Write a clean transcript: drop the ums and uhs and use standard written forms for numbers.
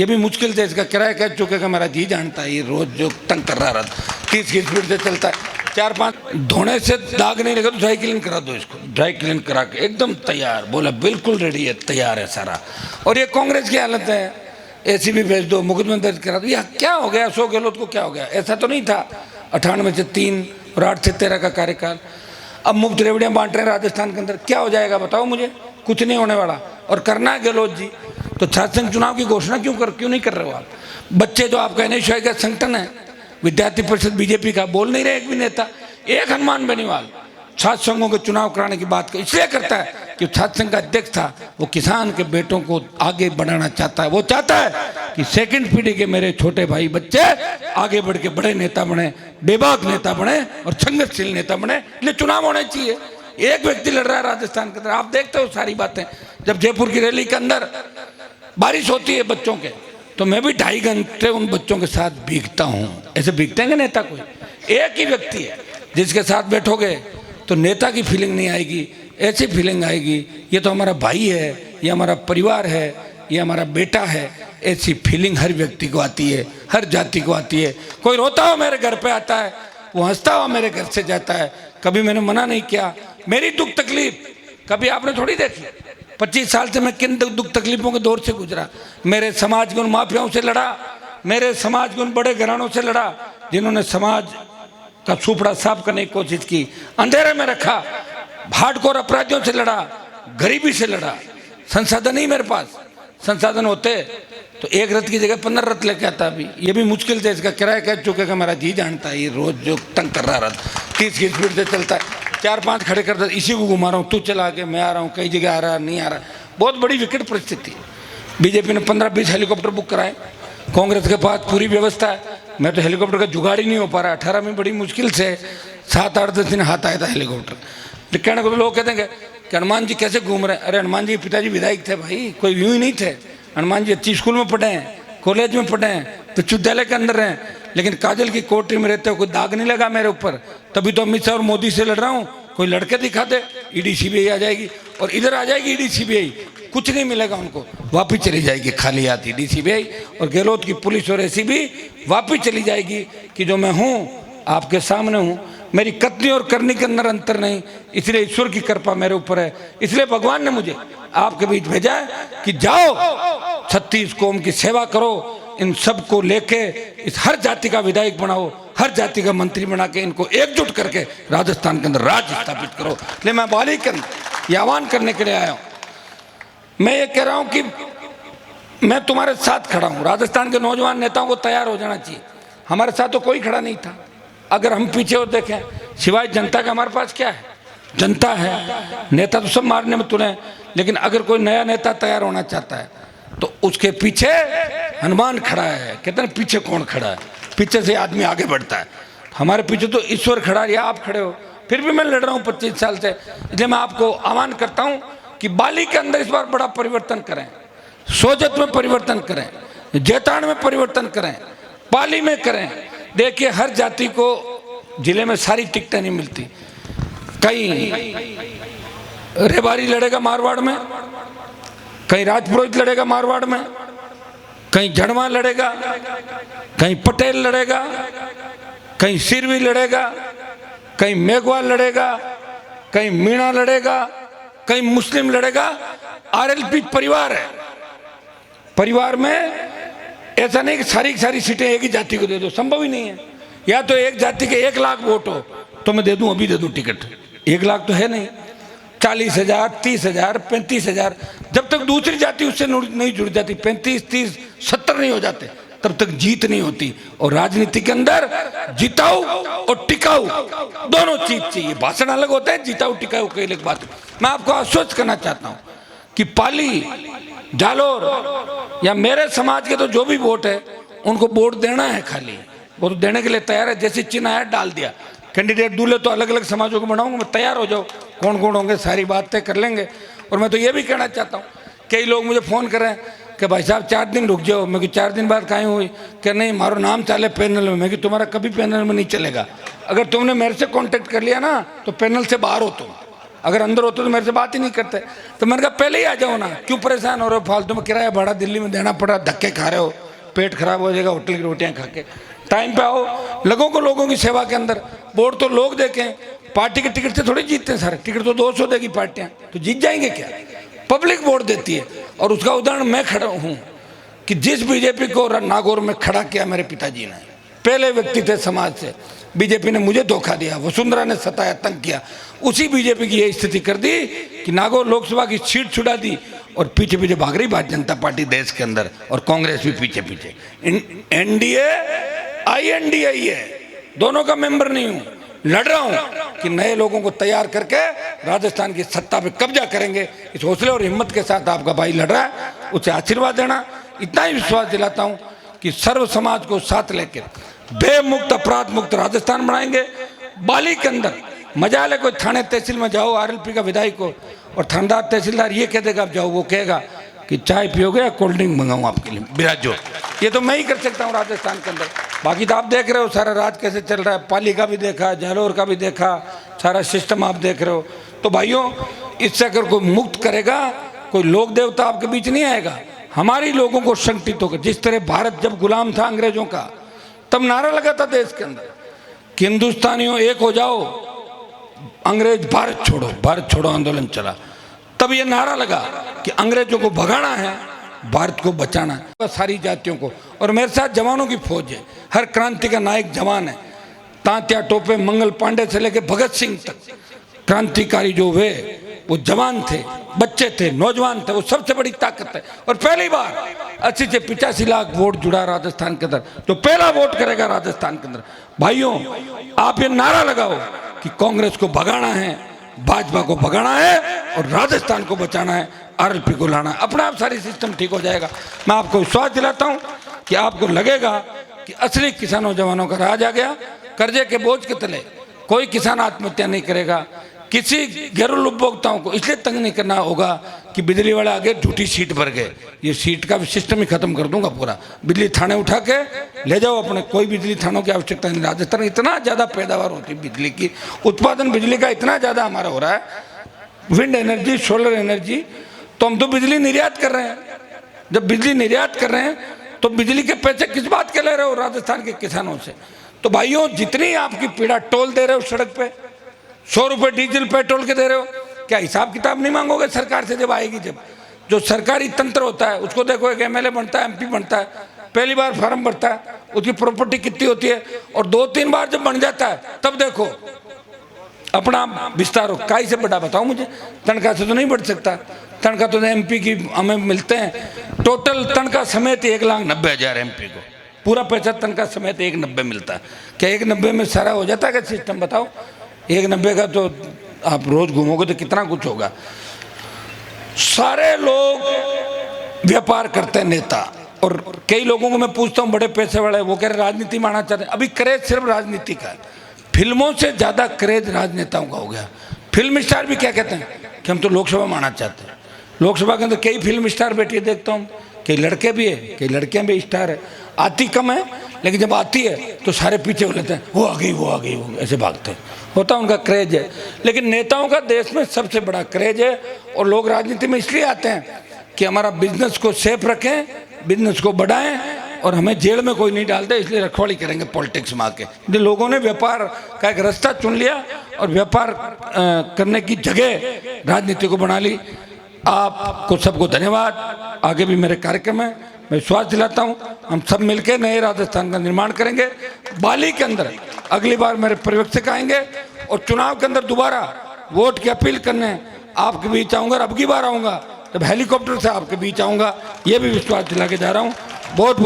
ये भी मुश्किल से इसका किराया कह चुके का मेरा जी जानता है। ये रोज जो तंग कर रहा 30 की स्पीड से चलता है, 4-5 धोने से दाग नहीं लगा तो ड्राई क्लीन करा दो इसको। ड्राई क्लीन करा के एकदम तैयार, बोला बिल्कुल रेडी है, तैयार है सारा। और ये कांग्रेस की हालत है, ACB भेज दो, मुकदमा दर्ज करा दो। यह क्या हो गया? अशोक गहलोत को क्या हो गया? ऐसा तो नहीं था 98 से 3 और 8 से 13 का कार्यकाल। अब मुफ्त रेवड़ियाँ बांट रहे हैं राजस्थान के अंदर, क्या हो जाएगा बताओ मुझे? कुछ नहीं होने वाला। और करना है गहलोत जी तो छात्र संघ चुनाव की घोषणा क्यों नहीं कर रहे हो आप? बच्चे जो आपका NSY का संगठन है, विद्यार्थी परिषद BJP का, बोल नहीं रहे एक भी नेता। एक हनुमान बेनीवाल छात्र संघों के चुनाव कराने की बात इसलिए करता है कि छात्र संघ का अध्यक्ष था, वो किसान के बेटों को आगे बढ़ाना चाहता है। वो चाहता है कि सेकंड पीढ़ी के मेरे छोटे भाई बच्चे आगे बढ़ के बड़े नेता बने, बेबाक नेता बने और संघर्षशील नेता बने। इसलिए चुनाव होने चाहिए। एक व्यक्ति लड़ रहा है राजस्थान के अंदर, आप देखते हो सारी बातें। जब जयपुर की रैली के अंदर बारिश होती है बच्चों के, तो मैं भी 2.5 घंटे उन बच्चों के साथ भीगता हूं। ऐसे भीगते हैं नेता कोई? एक ही व्यक्ति है जिसके साथ बैठोगे तो नेता की फीलिंग नहीं आएगी, ऐसी फीलिंग आएगी ये तो हमारा भाई है, ये हमारा परिवार है, ये हमारा बेटा है। ऐसी फीलिंग हर व्यक्ति को आती है, हर जाति को आती है। कोई रोता हो मेरे घर पे आता है, वो हंसता हुआ मेरे घर से जाता है। कभी मैंने मना नहीं किया। मेरी दुख तकलीफ कभी आपने थोड़ी देखी? 25 साल से मैं किन दुख तकलीफों के दौर से गुजरा। मेरे समाज के उन माफियाओं से लड़ा, मेरे समाज के उन बड़े घरानों से लड़ा जिन्होंने समाज का सुपड़ा साफ करने की कोशिश की, अंधेरे में रखा, हार्डकोर अपराधियों से लड़ा, गरीबी से लड़ा। संसाधन नहीं मेरे पास, संसाधन होते तो एक रथ की जगह 15 रथ लेके आता। अभी ये भी मुश्किल से इसका किराया कह चुके का मेरा जी जानता है। ये रोज जो तंग कर रहा 30 की स्पीड से चलता है, 4-5 खड़े कर दे, इसी को घुमा रहा हूँ, तू चला के मैं आ रहा हूँ, कई जगह आ रहा नहीं आ रहा। बहुत बड़ी विकट परिस्थिति है। BJP ने 15-20 हेलीकॉप्टर बुक कराए, कांग्रेस के पास पूरी व्यवस्था है। मैं तो हेलीकॉप्टर का जुगाड़ ही नहीं हो पा रहा। 18 में बड़ी मुश्किल से 7-8-10 दिन हाथ आया था हेलीकॉप्टर। कहने को तो लोग कहते हैं कि हनुमान जी कैसे घूम रहे हैं। अरे हनुमान जी के पिताजी विधायक थे भाई, कोई यूं ही नहीं थे। हनुमान जी अच्छी स्कूल में पढ़े हैं, कॉलेज में पढ़े हैं, विश्वविद्यालय के अंदर हैं, लेकिन काजल की कोठरी में रहते हो कोई दाग नहीं लगा मेरे ऊपर। तभी तो अमित शाह और मोदी से लड़ रहा हूँ। कोई लड़के दिखा दे, ED CBI आ जाएगी, और इधर आ जाएगी ED CBI, कुछ नहीं मिलेगा उनको, वापिस चली जाएगी खाली हाथ ED CBI। और गहलोत की पुलिस और ACB वापिस चली जाएगी कि जो मैं हूँ आपके सामने हूँ, मेरी कथनी और करनी के अंदर अंतर नहीं। इसलिए ईश्वर की कृपा मेरे ऊपर है, इसलिए भगवान ने मुझे आपके बीच भेजा है कि जाओ 36 कौम की सेवा करो, इन सब को लेके इस हर जाति का विधायक बनाओ, हर जाति का मंत्री बना के इनको एकजुट करके राजस्थान के अंदर राज स्थापित करो। इसलिए मैं बाली कर ये आह्वान करने के लिए आया हूँ। मैं ये कह रहा हूँ कि मैं तुम्हारे साथ खड़ा हूँ। राजस्थान के नौजवान नेताओं को तैयार हो जाना चाहिए। हमारे साथ तो कोई खड़ा नहीं था। अगर हम पीछे और देखें, सिवाय जनता का हमारे पास क्या है? जनता है, नेता तो सब मारने में तुले। लेकिन अगर कोई नया नेता तैयार होना चाहता है तो उसके पीछे हनुमान खड़ा है। कहते हैं पीछे कौन खड़ा है? पीछे से आदमी आगे बढ़ता है। हमारे पीछे तो ईश्वर खड़ा है, या आप खड़े हो। फिर भी मैं लड़ रहा हूँ 25 साल से। इसलिए मैं आपको आह्वान करता हूँ कि बाली के अंदर इस बार बड़ा परिवर्तन करें, सोजत में परिवर्तन करें, जैतान में परिवर्तन करें, पाली में करें। देखिए हर जाति को जिले में सारी टिकटें नहीं मिलती। कहीं रेबारी लड़ेगा मारवाड़ में, कहीं राजपुरोहित लड़ेगा मारवाड़ में, कहीं जड़वा लड़ेगा, कहीं पटेल लड़ेगा, कहीं सिरवी लड़ेगा, कहीं मेघवाल लड़ेगा, कहीं मीणा लड़ेगा, कहीं मुस्लिम लड़ेगा। RLP परिवार है। परिवार में ऐसा नहीं कि सारी सारी सीटें एक ही जाति को दे दो, संभव ही नहीं है। या तो एक जाति के 1 लाख वोट हो तो मैं दे दूं, अभी दे दूं टिकट। 1 लाख तो है नहीं। 40,000, 30,000, 35,000, जब तक दूसरी जाति उससे नहीं जुड़ जाती, 35, 30, 70 नहीं हो जाते, तब तक जीत नहीं होती। और राजनीति के अंदर जिताऊ और टिकाऊ दोनों चीज चाहिए। भाषण अलग होता है, जिताऊ टिकाऊ की अलग बात। मैं आपको आश्वस्त करना चाहता हूं कि पाली, जालोर या मेरे समाज के तो जो भी वोट है उनको वोट देना है। खाली वो तो देने के लिए तैयार है। जैसे चिन्ह आया डाल दिया। कैंडिडेट दूल्हे तो अलग अलग समाजों को बनाऊंगा मैं, तैयार हो जाओ। कौन कौन होंगे सारी बातें कर लेंगे। और मैं तो ये भी कहना चाहता हूँ, कई लोग मुझे फ़ोन कर रहे हैं कि भाई साहब 4 दिन रुक जाओ। मैं कि 4 दिन बाद कहीं हुई कि नहीं मारो नाम चाले पैनल में। मैं कि तुम्हारा कभी पैनल में नहीं चलेगा। अगर तुमने मेरे से कांटेक्ट कर लिया ना तो पैनल से बाहर हो तुम। अगर अंदर होते तो मेरे से बात ही नहीं करते। तो मैंने कहा पहले ही आ जाओ ना, क्यों परेशान हो रहे हो, फालतू में किराया भाड़ा दिल्ली में देना पड़ रहा, धक्के खा रहे हो, पेट खराब हो जाएगा होटल की रोटियां खा के। टाइम पे आओ, लोगों की सेवा के अंदर। वोट तो लोग देखें, पार्टी के टिकट से थोड़ी जीतते हैं सारे, टिकट तो 200 देगी पार्टियां, तो जीत जाएंगे क्या? पब्लिक वोट देती है। और उसका उदाहरण मैं खड़ा हूँ कि जिस बीजेपी को नागौर में खड़ा किया मेरे पिताजी ने, पहले व्यक्ति थे समाज से, बीजेपी ने मुझे धोखा दिया, वसुंधरा ने सताया, तंग किया, उसी बीजेपी की ये स्थिति कर दी कि नागौर लोकसभा की सीट छुड़ा दी और पीछे पीछे भाग रही भारतीय जनता पार्टी देश के अंदर, और कांग्रेस भी पीछे पीछे। एनडीए INDA है, दोनों का मेंबर नहीं हूं, लड़ रहा हूं कि नए लोगों को तैयार करके राजस्थान की सत्ता पे कब्जा करेंगे। इस हौसले और हिम्मत के साथ आपका भाई लड़ रहा है, उसे आशीर्वाद देना। इतना ही विश्वास दिलाता हूं कि सर्व समाज को साथ लेकर बेमुक्त अपराध मुक्त राजस्थान बनाएंगे। बाली के अंदर मजा ले, कोई थाने तहसील में जाओ, RLP का विधायक को और थानेदार तहसीलदार ये कह देगा आप जाओ, वो कहेगा कि चाय पियोगे या कोल्ड ड्रिंक मंगाऊं आपके लिए, बिराजो। ये तो मैं ही कर सकता हूँ राजस्थान के अंदर। बाकी तो आप देख रहे हो सारा राज कैसे चल रहा है, पाली का भी देखा, जालौर का भी देखा, सारा सिस्टम आप देख रहे हो। तो भाइयों, इससे अगर कोई मुक्त करेगा, कोई लोक देवता आपके बीच नहीं आएगा। हमारी लोगों को संगठित होकर, जिस तरह भारत जब गुलाम था अंग्रेजों का, तब नारा लगा था देश के अंदर कि हिंदुस्तानियों एक हो जाओ, अंग्रेज भारत छोड़ो आंदोलन चला। तब ये नारा लगा कि अंग्रेजों को भगाना है, भारत को बचाना है, सारी जातियों को। और मेरे साथ जवानों की फौज है, हर क्रांति का नायक जवान है। तांत्या टोपे मंगल पांडे से लेकर भगत सिंह तक क्रांतिकारी जो वे, वो जवान थे, बच्चे थे, नौजवान थे, वो सबसे बड़ी ताकत है। और पहली बार 80 से 85 लाख वोट जुड़ा राजस्थान के अंदर, तो पहला वोट करेगा राजस्थान के अंदर। भाइयों, आप ये नारा लगाओ कि कांग्रेस को भगाना है, भाजपा को भगाना है और राजस्थान को बचाना है, RLP को लाना है, अपने आप सारी सिस्टम ठीक हो जाएगा। मैं आपको विश्वास दिलाता हूं कि आपको लगेगा कि असली किसानों जवानों का राज आ गया। कर्जे के बोझ के तले कोई किसान आत्महत्या नहीं करेगा। किसी घरेलू उपभोक्ताओं को इसलिए तंग नहीं करना होगा कि बिजली वाले आगे झूठी सीट भर गए। ये सीट का सिस्टम ही खत्म कर दूंगा पूरा। बिजली थाने उठा के ले जाओ अपने, कोई बिजली थानों की आवश्यकता नहीं। राजस्थान इतना ज़्यादा पैदावार होती है बिजली की, उत्पादन बिजली का इतना ज़्यादा हमारा हो रहा है, विंड एनर्जी, सोलर एनर्जी, तो हम तो बिजली निर्यात कर रहे हैं। जब बिजली निर्यात कर रहे हैं तो बिजली के पैसे किस बात के ले रहे हो राजस्थान के किसानों से? तो भाइयों, जितनी आपकी पीड़ा, टोल दे रहे हो सड़क पे, 100 रुपये डीजल पेट्रोल के दे रहे हो, क्या हिसाब किताब नहीं मांगोगे सरकार से जब आएगी? जब जो सरकारी तंत्र होता है उसको देखो, एक MLA बनता है, MP बनता है, पहली बार फॉर्म भरता है, उसकी प्रॉपर्टी कितनी होती है, और 2-3 बार जब बन जाता है तब देखो अपना विस्तार हो। काई से बड़ा बताओ मुझे? तनख्वाह से तो नहीं बढ़ सकता। तनख्वाह तो MP की हमें मिलते हैं, टोटल तनख्वाह समेत 1,90,000 MP को, पूरा पैसा तनख्वाह समेत 1,90 मिलता है। क्या 1,90 में सारा हो जाता है क्या सिस्टम? बताओ। 1,90 का तो आप रोज घूमोगे तो कितना कुछ होगा। सारे लोग व्यापार करते हैं, नेता, और कई लोगों को मैं पूछता हूँ बड़े पैसे वाले, वो कह रहे राजनीति में आना चाहते हैं। अभी क्रेज सिर्फ राजनीति का है, फिल्मों से ज्यादा क्रेज राजनेताओं का हो गया। फिल्म स्टार भी क्या कहते हैं कि हम तो लोकसभा में आना चाहते हैं। लोकसभा के अंदर कई फिल्म स्टार बैठी देखता हूँ, कई लड़के भी है, कई लड़कियां भी स्टार है। आती कम है, लेकिन जब आती है तो सारे पीछे हो लेते हैं, वो आ गई, वो आ गई, वो ऐसे भागते हैं। होता उनका क्रेज है। लेकिन नेताओं का देश में सबसे बड़ा क्रेज है। और लोग राजनीति में इसलिए आते हैं कि हमारा बिजनेस को सेफ रखें, बिजनेस को बढ़ाएं, और हमें जेल में कोई नहीं डालते, इसलिए रखवाली करेंगे पॉलिटिक्स में आके। लोगों ने व्यापार का एक रास्ता चुन लिया और व्यापार करने की जगह राजनीति को बना ली। आपको सबको धन्यवाद। आगे भी मेरे कार्यक्रम है, मैं विश्वास दिलाता हूँ हम सब मिलकर नए राजस्थान का निर्माण करेंगे। बाली के अंदर अगली बार मेरे पर्यवेक्षक आएंगे और चुनाव के अंदर दोबारा वोट की अपील करने आपके बीच आऊँगा। और अब की बार आऊँगा तब हेलीकॉप्टर से आपके बीच आऊँगा, ये भी विश्वास दिला के जा रहा हूँ। बहुत बहुत